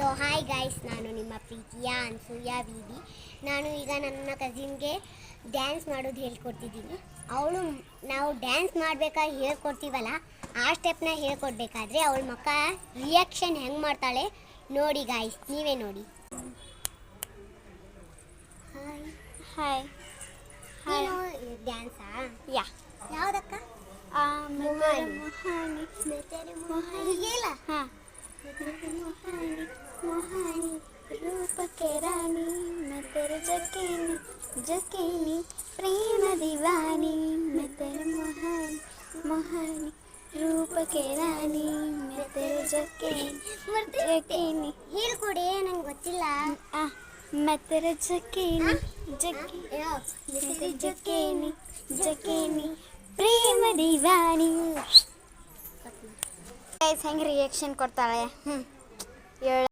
So hi guys, ನಾನು ನಿಮ್ಮ ಪ್ರೀತಿಯ ಅನ್ಸೂಯ ವಿವಿ. ನಾನು ಈಗ ನನ್ನ ಕಸಿನ್ಗೆ ಡ್ಯಾನ್ಸ್ ಮಾಡೋದು ಹೇಳ್ಕೊಡ್ತಿದ್ದೀನಿ. ನಾವು ಡ್ಯಾನ್ಸ್ ಮಾಡಬೇಕಾದ್ರೆ ಹೇಳ್ಕೊಡ್ತೀವಲ್ಲ, ಆ ಸ್ಟೆಪ್ನ ಹೇಳ್ಕೊಡ್ಬೇಕಾದ್ರೆ ಅವಳ ಮಕ್ಕ ರಿಯಾಕ್ಷನ್ ಹೆಂಗೆ ಮಾಡ್ತಾಳೆ ನೋಡಿ ಗೈಸ್, ನೀವೇ ನೋಡಿ. Hi hi hi. ಡ್ಯಾನ್ಸಾ? ಯಾ ಯಾವುದಕ್ಕ? ಮೊಹಾನಿ ಹೀಗೆಲ್ಲ ಹಾಂ ಮೊಹಾನಿ ರೂಪಕ್ಕೆ ರಾಣಿ मैं तेरे जकीनी जकीनी प्रेम दीवानी मैं तेरे ಮೊಹಾನಿ ಮೊಹಾನಿ ರೂಪಕ್ಕೆ ರಾಣಿ मैं तेरे जकीनी जकीनी ಹೇಳ್ಕೊಡಿ, ನಂಗೆ ಗೊತ್ತಿಲ್ಲ. मैं तेरे जकीनी जकीनी जकीनी ಪ್ರೇಮ ದೀವಾನಿ. ಹೆಂಗೆ ರಿಯಾಕ್ಷನ್ ಕೊಡ್ತಾಳೆ?